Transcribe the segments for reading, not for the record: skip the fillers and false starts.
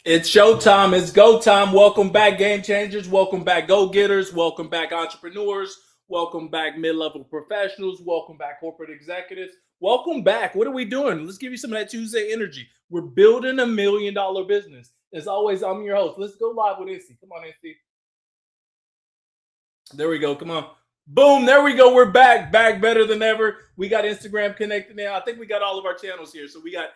It's showtime. It's go time. Welcome back, game changers. Welcome back, go getters. Welcome back, entrepreneurs. Welcome back, mid level professionals. Welcome back, corporate executives. Welcome back. What are we doing? Let's give you some of that Tuesday energy. We're building $1 million business. As always, I'm your host. Let's go live with Incy. Come on, Incy. There we go. Come on. Boom. There we go. We're back better than ever. We got Instagram connected now. I think we got all of our channels here. So we got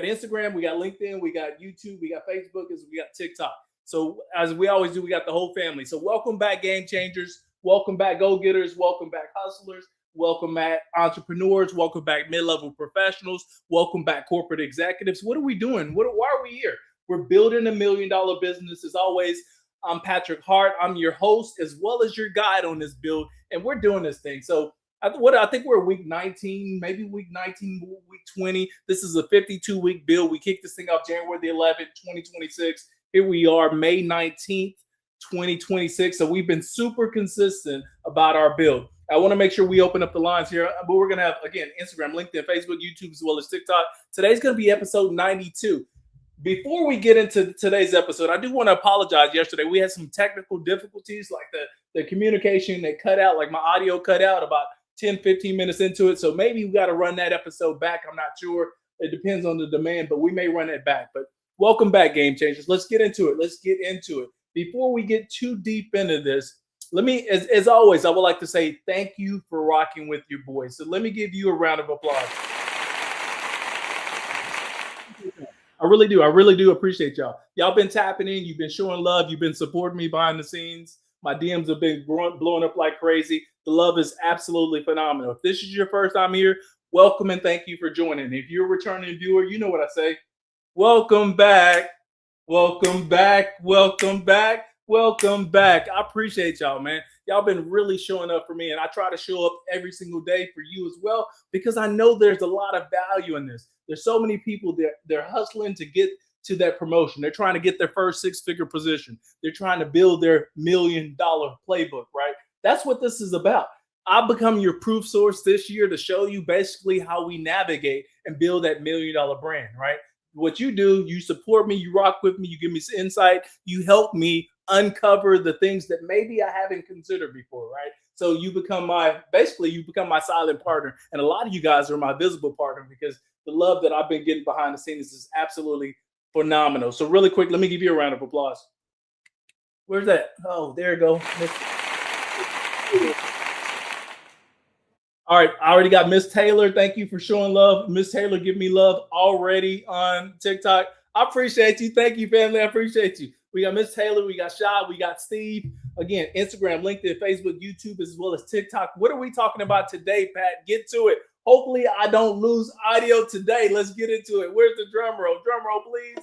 Instagram, we got LinkedIn, we got YouTube, we got Facebook, and we got TikTok. So as we always do, we got the whole family. So welcome back, game changers. Welcome back, go getters. Welcome back, hustlers. Welcome back, entrepreneurs. Welcome back, mid-level professionals. Welcome back, corporate executives. What are we doing? Why are we here? We're building $1 million business. As always, I'm Patrick Hart. I'm your host as well as your guide on this build, and we're doing this thing. So I think we're week 19, maybe week 19, week 20. This is a 52-week build. We kicked this thing off January the 11th, 2026. Here we are, May 19th, 2026. So we've been super consistent about our build. I want to make sure we open up the lines here, but we're going to have, again, Instagram, LinkedIn, Facebook, YouTube, as well as TikTok. Today's going to be episode 92. Before we get into today's episode, I do want to apologize. Yesterday, we had some technical difficulties, like the communication that cut out, like my audio cut out about 10, 15 minutes into it. So maybe we got to run that episode back. I'm not sure. It depends on the demand, but we may run it back. But welcome back, game changers. Let's get into it. Before we get too deep into this, let me, as always, I would like to say thank you for rocking with your boys. So let me give you a round of applause. I really do appreciate y'all. Y'all been tapping in. You've been showing love. You've been supporting me behind the scenes. My DMs have been blowing up like crazy. The love is absolutely phenomenal. If this is your first time here, welcome and thank you for joining. If you're a returning viewer, you know what I say. Welcome back. Welcome back. Welcome back. Welcome back. I appreciate y'all, man. Y'all been really showing up for me, and I try to show up every single day for you as well, because I know there's a lot of value in this. There's so many people that they're hustling to get to that promotion. They're trying to get their first six-figure position. They're trying to build their $1 million playbook, right? That's what this is about. I've become your proof source this year to show you basically how we navigate and build that $1 million brand, right? What you do, you support me, you rock with me, you give me some insight, you help me uncover the things that maybe I haven't considered before, right? So you become my silent partner. And a lot of you guys are my visible partner, because the love that I've been getting behind the scenes is absolutely phenomenal. So really quick, let me give you a round of applause. Where's that? Oh, there you go. All right, I already got Miss Taylor. Thank you for showing love. Miss Taylor, give me love already on TikTok. I appreciate you. Thank you, family. I appreciate you. We got Miss Taylor, we got Shad, we got Steve. Again, Instagram, LinkedIn, Facebook, YouTube, as well as TikTok. What are we talking about today, Pat? Get to it. Hopefully, I don't lose audio today. Let's get into it. Where's the drum roll? Drum roll, please.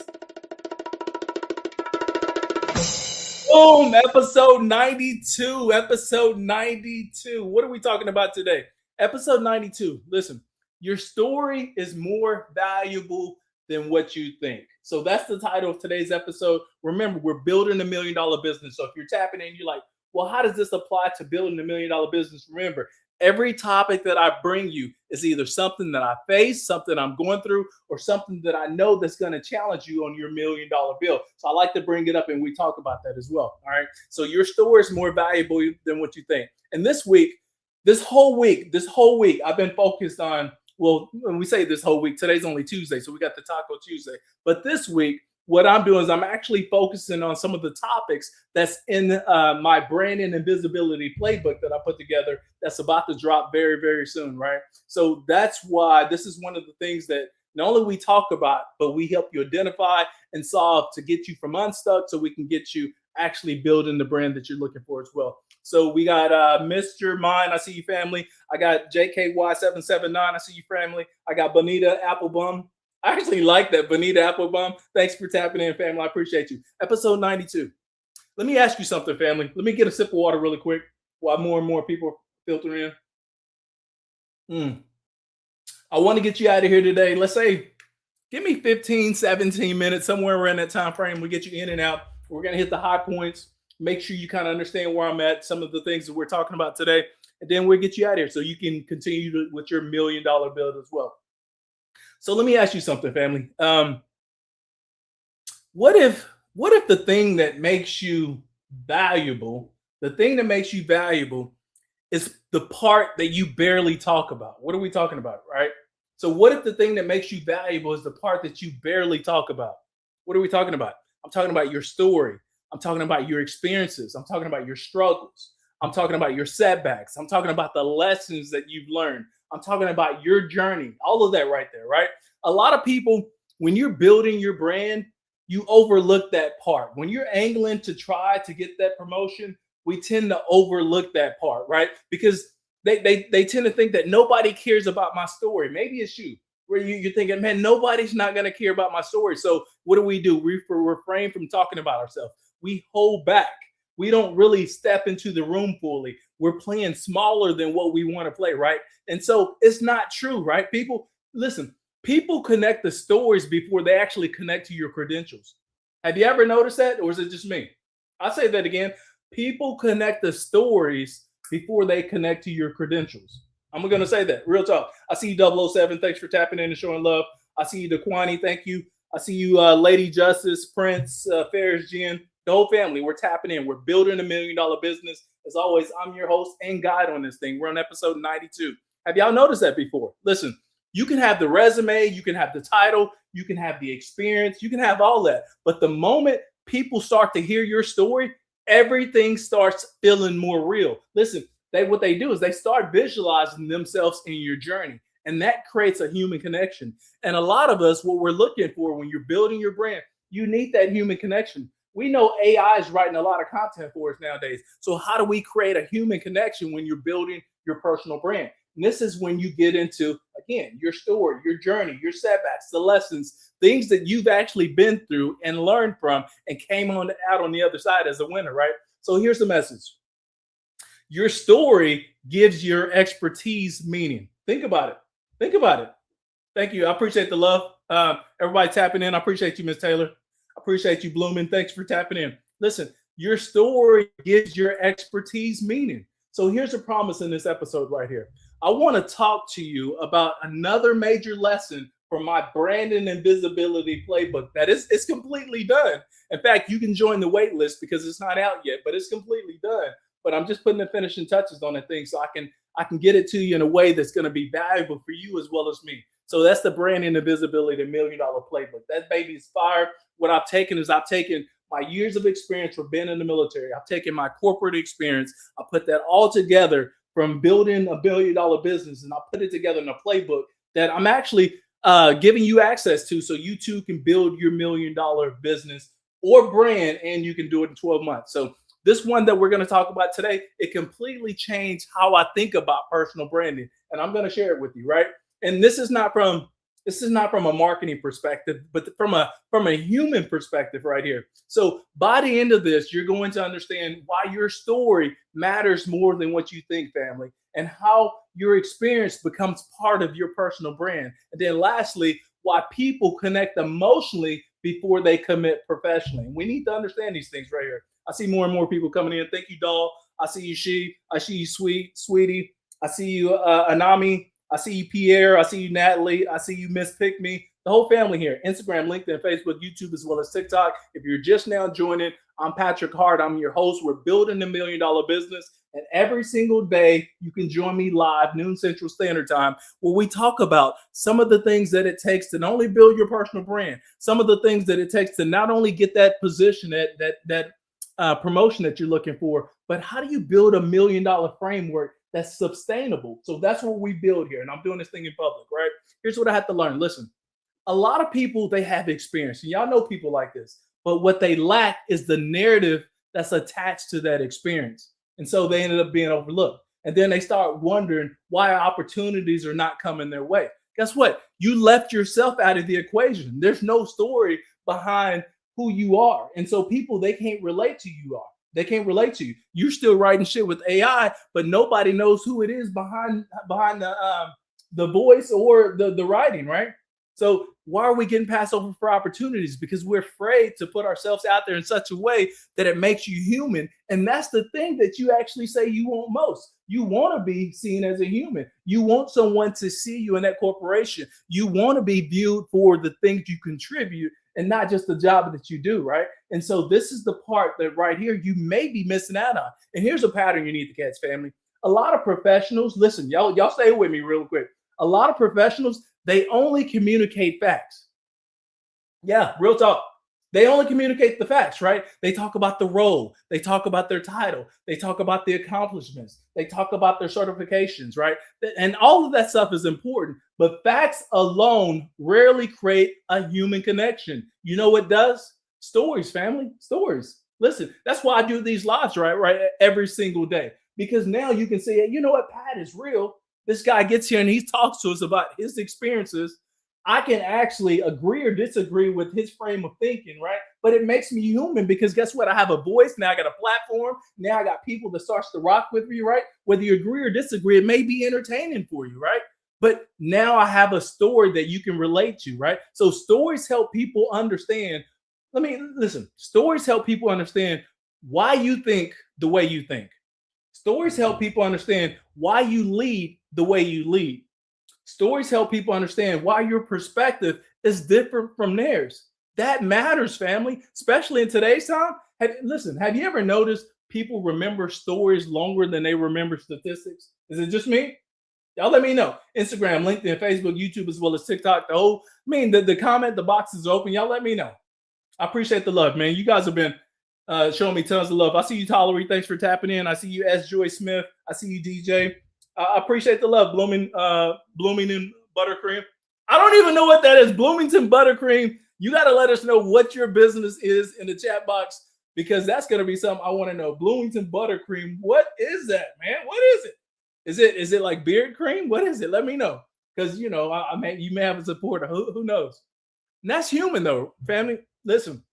Boom, episode 92. Episode 92. What are we talking about today? Episode 92. Listen, your story is more valuable than what you think. So that's the title of today's episode. Remember, we're building $1 million business. So if you're tapping in, you're like, well, how does this apply to building $1 million business? Remember, every topic that I bring you is either something that I face, something I'm going through, or something that I know that's going to challenge you on your $1 million bill. So I like to bring it up, and we talk about that as well. All right. So your story is more valuable than what you think. And this whole week, I've been focused on, well, when we say this whole week, today's only Tuesday, so we got the Taco Tuesday. But this week, what I'm doing is I'm actually focusing on some of the topics that's in my branding and visibility playbook that I put together that's about to drop very, very soon, right? So that's why this is one of the things that not only we talk about, but we help you identify and solve to get you from unstuck so we can get you actually building the brand that you're looking for as well. So we got Mr. Mine, I see you, family. I got JKY779, I see you, family. I got Bonita Applebum. I actually like that, Bonita Applebum. Thanks for tapping in, family. I appreciate you. Episode 92. Let me ask you something, family. Let me get a sip of water really quick while more and more people filter in. I want to get you out of here today. Let's say, give me 15, 17 minutes, somewhere around that time frame. We get you in and out. We're going to hit the high points. Make sure you kind of understand where I'm at, some of the things that we're talking about today, and then we'll get you out of here so you can continue with your $1 million build as well. So let me ask you something, family. What if the thing that makes you valuable, the thing that makes you valuable is the part that you barely talk about? What are we talking about, right? So what if the thing that makes you valuable is the part that you barely talk about? What are we talking about? I'm talking about your story. I'm talking about your experiences. I'm talking about your struggles. I'm talking about your setbacks. I'm talking about the lessons that you've learned. I'm talking about your journey. All of that right there, right? A lot of people, when you're building your brand, you overlook that part. When you're angling to try to get that promotion, we tend to overlook that part, right? Because they tend to think that nobody cares about my story. Maybe it's you, where you're thinking, man, nobody's not going to care about my story. So what do? We refrain from talking about ourselves. We hold back. We don't really step into the room fully. We're playing smaller than what we want to play, right? And so it's not true, right? People, listen, people connect the stories before they actually connect to your credentials. Have you ever noticed that? Or is it just me? I'll say that again. People connect the stories before they connect to your credentials. I'm going to say that real talk. I see you 007. Thanks for tapping in and showing love. I see you Daquani. Thank you. I see you Lady Justice, Prince, Ferris, Jen, the whole family. We're tapping in. We're building $1 million business. As always, I'm your host and guide on this thing. We're on episode 92. Have y'all noticed that before? Listen, you can have the resume, you can have the title, you can have the experience, you can have all that. But the moment people start to hear your story, everything starts feeling more real. Listen, what they do is they start visualizing themselves in your journey. And that creates a human connection. And a lot of us, what we're looking for when you're building your brand, you need that human connection. We know AI is writing a lot of content for us nowadays. So how do we create a human connection when you're building your personal brand? And this is when you get into, again, your story, your journey, your setbacks, the lessons, things that you've actually been through and learned from and came out on the other side as a winner, right? So here's the message. Your story gives your expertise meaning. Think about it. Think about it. Thank you. I appreciate the love. Everybody tapping in. I appreciate you, Miss Taylor. I appreciate you, Blooming. Thanks for tapping in. Listen, your story gives your expertise meaning. So here's a promise in this episode right here. I want to talk to you about another major lesson from my branding and visibility playbook that it's completely done. In fact, you can join the wait list because it's not out yet, but it's completely done. But I'm just putting the finishing touches on that thing so I can get it to you in a way that's going to be valuable for you as well as me. So that's the branding and visibility, the $1 million playbook. That baby's fire. What I've taken my years of experience for being in the military. I've taken my corporate experience. I put that all together from building a $1 billion business, and I put it together in a playbook that I'm actually giving you access to, so you too can build your $1 million business or brand, and you can do it in 12 months. So this one that we're going to talk about today, it completely changed how I think about personal branding, and I'm going to share it with you, right? And this is not from a marketing perspective, but from a human perspective right here. So by the end of this, you're going to understand why your story matters more than what you think, family, and how your experience becomes part of your personal brand. And then lastly, why people connect emotionally before they commit professionally. And we need to understand these things right here. I see more and more people coming in. Thank you, doll. I see you, I see you, sweetie. I see you, Anami. I see you, Pierre. I see you, Natalie. I see you, Miss Pick Me. The whole family here. Instagram, LinkedIn, Facebook, YouTube, as well as TikTok. If you're just now joining, I'm Patrick Hart. I'm your host. We're building $1 million business. And every single day, you can join me live, noon Central Standard Time, where we talk about some of the things that it takes to not only build your personal brand, some of the things that it takes to not only get that position, that promotion that you're looking for, but how do you build $1 million framework that's sustainable? So that's what we build here. And I'm doing this thing in public, right? Here's what I had to learn. Listen, a lot of people, they have experience, and y'all know people like this, but what they lack is the narrative that's attached to that experience. And so they ended up being overlooked. And then they start wondering why opportunities are not coming their way. Guess what? You left yourself out of the equation. There's no story behind who you are. And so people, they can't relate to you are. They can't relate to you. You're still writing shit with AI, but nobody knows who it is behind the voice or the writing, right? So Why are we getting passed over for opportunities? Because we're afraid to put ourselves out there in such a way that it makes you human. And that's the thing that you actually say you want most. You want to be seen as a human. You want someone to see you in that corporation. You want to be viewed for the things you contribute and not just the job that you do, right? And so this is the part that right here you may be missing out on. And here's a pattern you need to catch, family. A lot of professionals, listen, y'all stay with me real quick. A lot of professionals, they only communicate facts. Yeah, real talk. They only communicate the facts, right? They talk about the role. They talk about their title. They talk about the accomplishments. They talk about their certifications, right? And all of that stuff is important, but facts alone rarely create a human connection. You know what does? Stories, family, stories. Listen, that's why I do these lives, right, every single day. Because now you can say, hey, you know what, Pat is real. This guy gets here and he talks to us about his experiences. I can actually agree or disagree with his frame of thinking, right? But it makes me human because guess what? I have a voice. Now I got a platform. Now I got people that starts to rock with me, right? Whether you agree or disagree, it may be entertaining for you, right? But now I have a story that you can relate to, right? So stories help people understand. Stories help people understand why you think the way you think. Stories help people understand why you lead the way you lead. Stories help people understand why your perspective is different from theirs. That matters, family, especially in today's time. Have you ever noticed people remember stories longer than they remember statistics? Is it just me? Y'all let me know. Instagram, LinkedIn, Facebook, YouTube, as well as TikTok. The comment, the box is open. Y'all let me know. I appreciate the love, man. You guys have been showing me tons of love. I see you, Tolerate. Thanks for tapping in. I see you, S. Joy Smith. I see you, DJ. I appreciate the love, Bloomington Buttercream. I don't even know what that is. Bloomington Buttercream. You got to let us know what your business is in the chat box because that's going to be something I want to know. Bloomington Buttercream. What is that, man? What is it? Is it like beard cream? What is it? Let me know because you may have a supporter. Who knows? And that's human though, family. Listen,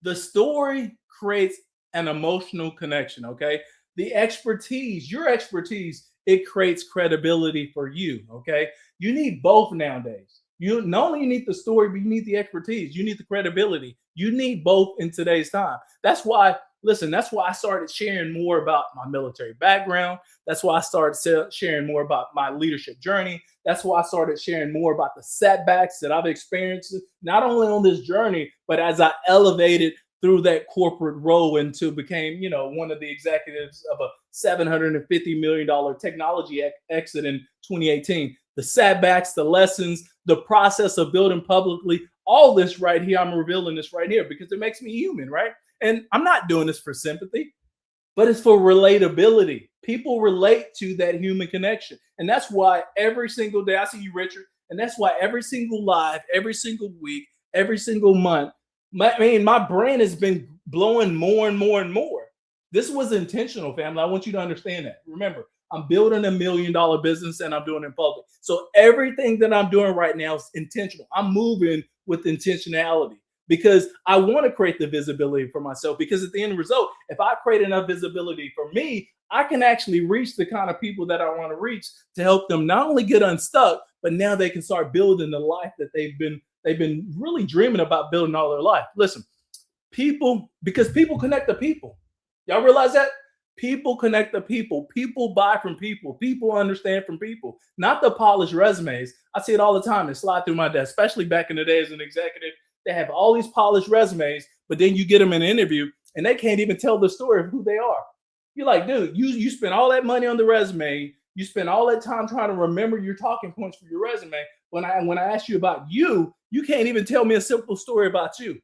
the story creates an emotional connection. Okay. The expertise, your expertise, it creates credibility for you. Okay. You need both nowadays. You not only need the story, but you need the expertise. You need the credibility. You need both in today's time. That's why I started sharing more about my military background. That's why I started sharing more about my leadership journey. That's why I started sharing more about the setbacks that I've experienced, not only on this journey, but as I elevated through that corporate role into became, one of the executives of a $750 million technology exit in 2018. The setbacks, the lessons, the process of building publicly, all this right here, I'm revealing this right here because it makes me human, right? And I'm not doing this for sympathy, but it's for relatability. People relate to that human connection. And that's why every single day, I see you, Richard, and that's why every single live, every single week, every single month, my brain has been blowing more and more and more. This was intentional, family. I want you to understand that. Remember, I'm building $1 million business and I'm doing it in public. So everything that I'm doing right now is intentional. I'm moving with intentionality because I want to create the visibility for myself because at the end result, if I create enough visibility for me, I can actually reach the kind of people that I want to reach to help them not only get unstuck, but now they can start building the life that they've been really dreaming about building all their life. Listen, because people connect to people. Y'all realize that? People connect to people. People buy from people. People understand from people, not the polished resumes. I see it all the time. They slide through my desk, especially back in the day as an executive. They have all these polished resumes, but then you get them in an interview and they can't even tell the story of who they are. You're like, dude, you spend all that money on the resume. You spend all that time trying to remember your talking points for your resume. When I ask you about you, you can't even tell me a simple story about you.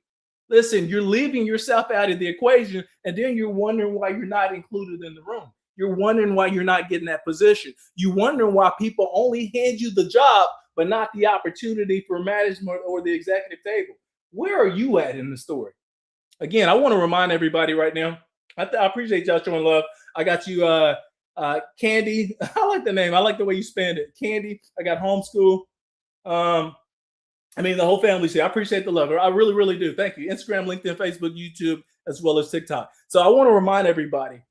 Listen, you're leaving yourself out of the equation, and then you're wondering why you're not included in the room. You're wondering why you're not getting that position. You're wondering why people only hand you the job, but not the opportunity for management or the executive table. Where are you at in the story? Again, I want to remind everybody right now. I appreciate y'all showing love. I got you, Candy. I like the name. I like the way you spanned it. Candy. I got homeschool. The whole family's here. I appreciate the love. I really, really do. Thank you. Instagram, LinkedIn, Facebook, YouTube, as well as TikTok. So I want to remind everybody,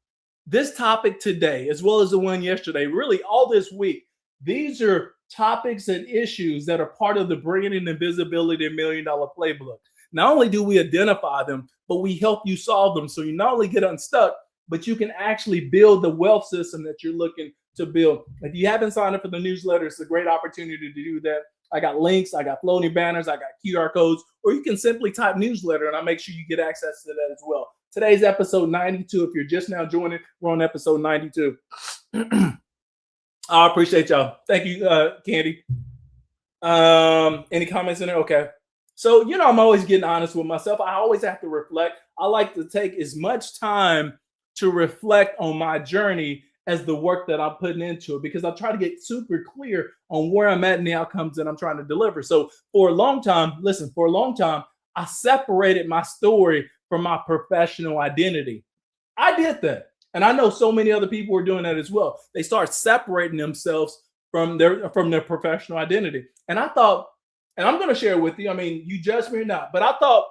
this topic today, as well as the one yesterday, really all this week, these are topics and issues that are part of the branding and visibility and $1 million playbook. Not only do we identify them, but we help you solve them. So you not only get unstuck, but you can actually build the wealth system that you're looking to build. If you haven't signed up for the newsletter, it's a great opportunity to do that. I got links, I got floating banners, I got QR codes, or you can simply type newsletter and I'll make sure you get access to that as well. Today's episode 92. If you're just now joining, we're on episode 92. I appreciate y'all. Thank you, Candy. Any comments in there? Okay. So, I'm always getting honest with myself. I always have to reflect. I like to take as much time to reflect on my journey as the work that I'm putting into it, because I try to get super clear on where I'm at and the outcomes that I'm trying to deliver. So for a long time, I separated my story from my professional identity. I did that. And I know so many other people are doing that as well. They start separating themselves from their professional identity. And I thought, and I'm going to share with you, I mean, you judge me or not, but I thought,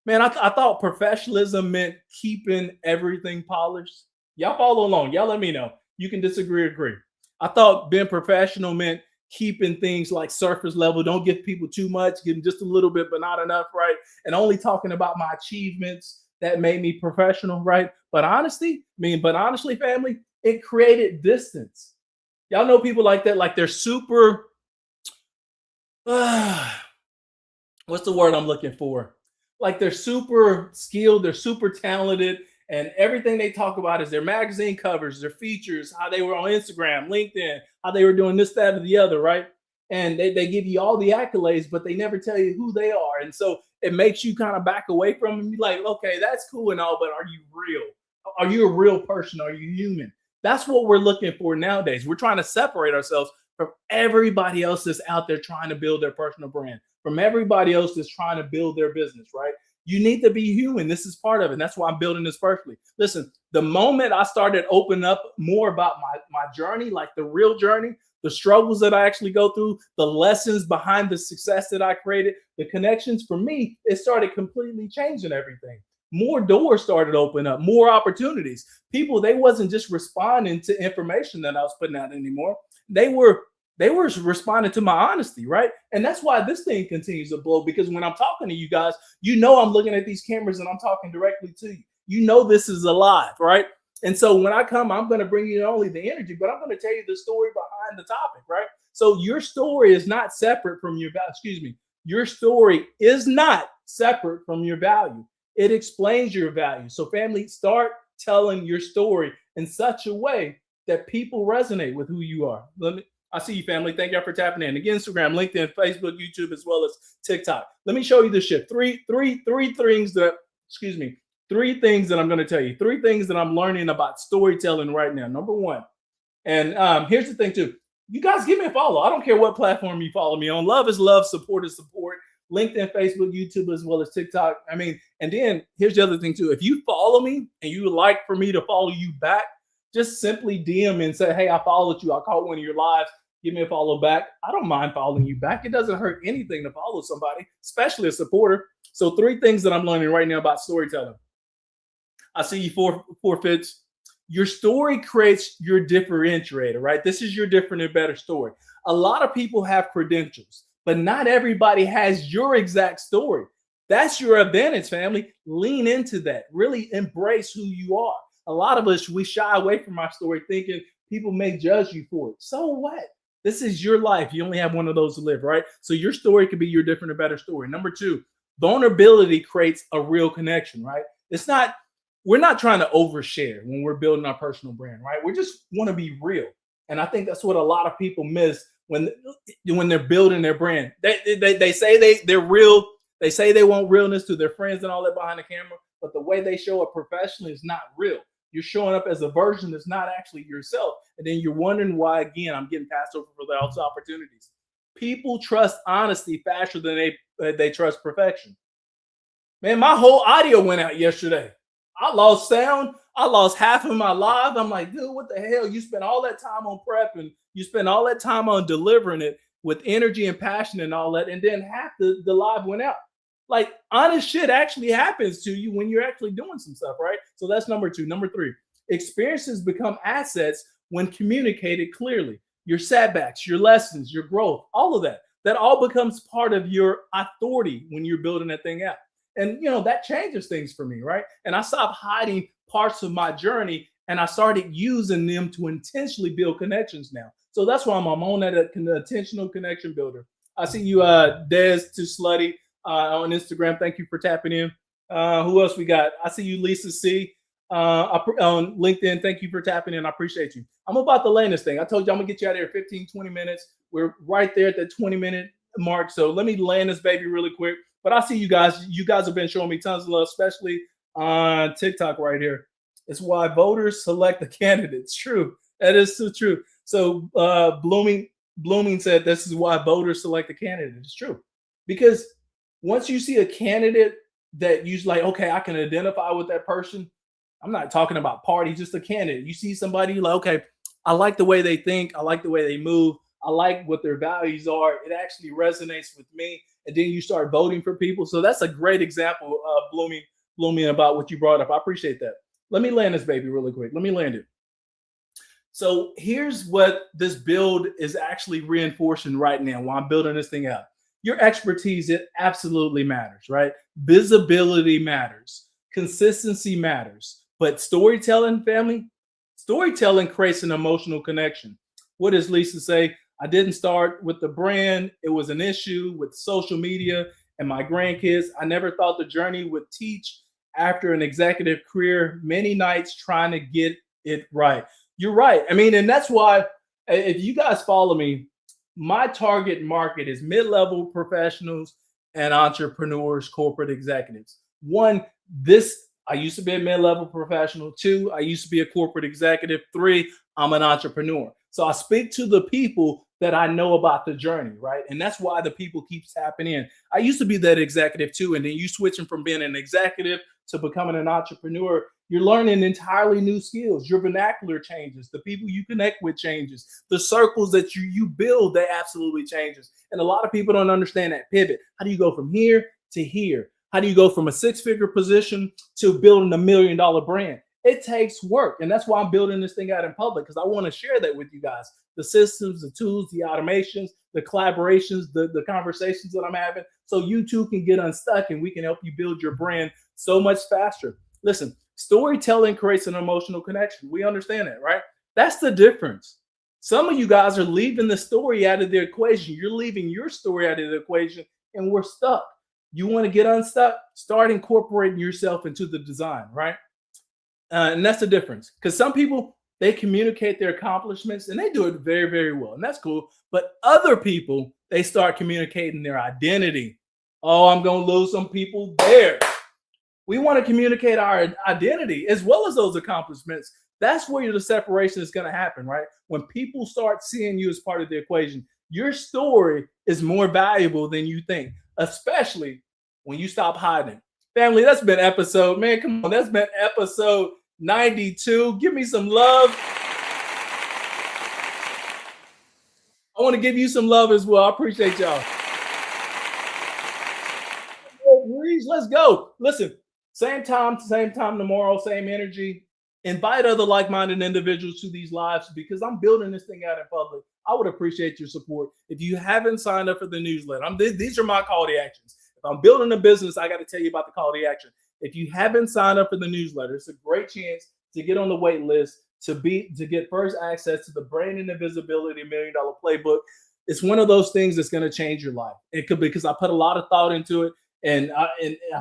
man, I thought professionalism meant keeping everything polished. Y'all follow along. Y'all let me know. You can disagree or agree. I thought being professional meant keeping things like surface level. Don't give people too much, give them just a little bit, but not enough, right? And only talking about my achievements that made me professional, right? But honestly, family, it created distance. Y'all know people like that, like they're super, what's the word I'm looking for? Like they're super skilled, they're super talented, and everything they talk about is their magazine covers, their features, how they were on Instagram, LinkedIn, how they were doing this, that, or the other, right? And they give you all the accolades, but they never tell you who they are. And so it makes you kind of back away from them. You're like, okay, that's cool and all, but are you real? Are you a real person? Are you human? That's what we're looking for nowadays. We're trying to separate ourselves from everybody else that's out there trying to build their personal brand, from everybody else that's trying to build their business, right? You need to be human. This is part of it. And that's why I'm building this personally. Listen, the moment I started opening up more about my journey, like the real journey, the struggles that I actually go through, the lessons behind the success that I created, the connections, for me, it started completely changing everything. More doors started opening up, more opportunities. People, they wasn't just responding to information that I was putting out anymore. They were responding to my honesty, right? And that's why this thing continues to blow, because when I'm talking to you guys, I'm looking at these cameras and I'm talking directly to you. This is alive, right? And so when I come, I'm going to bring you not only the energy, but I'm going to tell you the story behind the topic, right? So your story is not separate from your value. Your story is not separate from your value. It explains your value. So family, start telling your story in such a way that people resonate with who you are. I see you, family. Thank y'all for tapping in. Again, Instagram, LinkedIn, Facebook, YouTube, as well as TikTok. Let me show you the shift. Three things that I'm going to tell you. 3 things that I'm learning about storytelling right now. Number 1, and here's the thing too. You guys give me a follow. I don't care what platform you follow me on. Love is love. Support is support. LinkedIn, Facebook, YouTube, as well as TikTok. I mean, and then here's the other thing too. If you follow me and you would like for me to follow you back, just simply DM me and say, hey, I followed you. I caught one of your lives. Give me a follow back. I don't mind following you back. It doesn't hurt anything to follow somebody, especially a supporter. So 3 things that I'm learning right now about storytelling. I see you, forfeits. Your story creates your differentiator, right? This is your different and better story. A lot of people have credentials, but not everybody has your exact story. That's your advantage, family. Lean into that. Really embrace who you are. A lot of us, we shy away from our story thinking people may judge you for it. So what? This is your life. You only have one of those to live, right? So your story could be your different and better story. Number 2, vulnerability creates a real connection, right? We're not trying to overshare when we're building our personal brand, right? We just want to be real. And I think that's what a lot of people miss when they're building their brand. They say they're real. They say they want realness to their friends and all that behind the camera, but the way they show up professionally is not real. You're showing up as a version that's not actually yourself. And then you're wondering why, again, I'm getting passed over for those opportunities. People trust honesty faster than they trust perfection. Man, my whole audio went out yesterday. I lost sound. I lost half of my live. I'm like, dude, what the hell? You spent all that time on prepping. You spent all that time on delivering it with energy and passion and all that. And then half the live went out. Like, honest shit actually happens to you when you're actually doing some stuff, right? So that's number 2. Number 3, experiences become assets when communicated clearly. your setbacks, your lessons, your growth, all of that. That all becomes part of your authority when you're building that thing out. And that changes things for me, right? And I stopped hiding parts of my journey and I started using them to intentionally build connections now. So that's why I'm on that intentional connection builder. I see you, Des to Slutty on Instagram. Thank you for tapping in. Who else we got? I see you, Lisa C. On LinkedIn. Thank you for tapping in. I appreciate you. I'm about to land this thing. I told you I'm going to get you out of here 15, 20 minutes. We're right there at the 20-minute mark. So let me land this baby really quick. But I see you guys. You guys have been showing me tons of love, especially on TikTok right here. It's why voters select the candidates. True. That is so true. So Blooming said this is why voters select the candidate. It's true. Because once you see a candidate that you're like, okay, I can identify with that person. I'm not talking about party, just a candidate. You see somebody like, okay, I like the way they think. I like the way they move. I like what their values are. It actually resonates with me. And then you start voting for people. So that's a great example of Blooming about what you brought up. I appreciate that. Let me land this baby really quick. Let me land it. So here's what this build is actually reinforcing right now while I'm building this thing out. Your expertise, it absolutely matters, right? Visibility matters. Consistency matters. But storytelling, family, storytelling creates an emotional connection. What does Lisa say? I didn't start with the brand. It was an issue with social media and my grandkids. I never thought the journey would teach after an executive career, many nights trying to get it right. You're right. I mean, and that's why if you guys follow me, my target market is mid-level professionals and entrepreneurs, corporate executives. One, I used to be a mid-level professional. Two, I used to be a corporate executive. Three, I'm an entrepreneur. So I speak to the people that I know about the journey, right? And that's why the people keep tapping in. I used to be that executive too. And then you switching from being an executive to becoming an entrepreneur, you're learning entirely new skills. Your vernacular changes. The people you connect with changes. The circles that you build, they absolutely changes. And a lot of people don't understand that pivot. How do you go from here to here? How do you go from a six-figure position to building $1 million brand? It takes work. And that's why I'm building this thing out in public, because I want to share that with you guys. The systems, the tools, the automations, the collaborations, the conversations that I'm having. So you too can get unstuck and we can help you build your brand so much faster. Listen, storytelling creates an emotional connection. We understand that, right? That's the difference. Some of you guys are leaving the story out of the equation. You're leaving your story out of the equation and we're stuck. You want to get unstuck? Start incorporating yourself into the design, right? And that's the difference. Because some people, they communicate their accomplishments and they do it very, very well. And that's cool. But other people, they start communicating their identity. Oh, I'm going to lose some people there. We want to communicate our identity as well as those accomplishments. That's where the separation is going to happen, right? When people start seeing you as part of the equation, your story is more valuable than you think, especially when you stop hiding. Family, that's been episode, man, come on, that's been episode 92. Give me some love. I want to give you some love as well. I appreciate y'all. Let's go. Listen, same time tomorrow, same energy. Invite other like-minded individuals to these lives because I'm building this thing out in public. I would appreciate your support. If you haven't signed up for the newsletter, these are my call to actions. If I'm building a business, I got to tell you about the call to action. If you haven't signed up for the newsletter, it's a great chance to get on the wait list, to get first access to the Brand and the Visibility $1 Million Playbook. It's one of those things that's going to change your life. It could be because I put a lot of thought into it. And I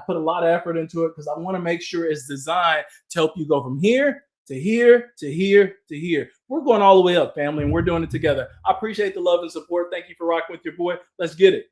put a lot of effort into it because I want to make sure it's designed to help you go from here to here to here to here. We're going all the way up, family, and we're doing it together. I appreciate the love and support. Thank you for rocking with your boy. Let's get it.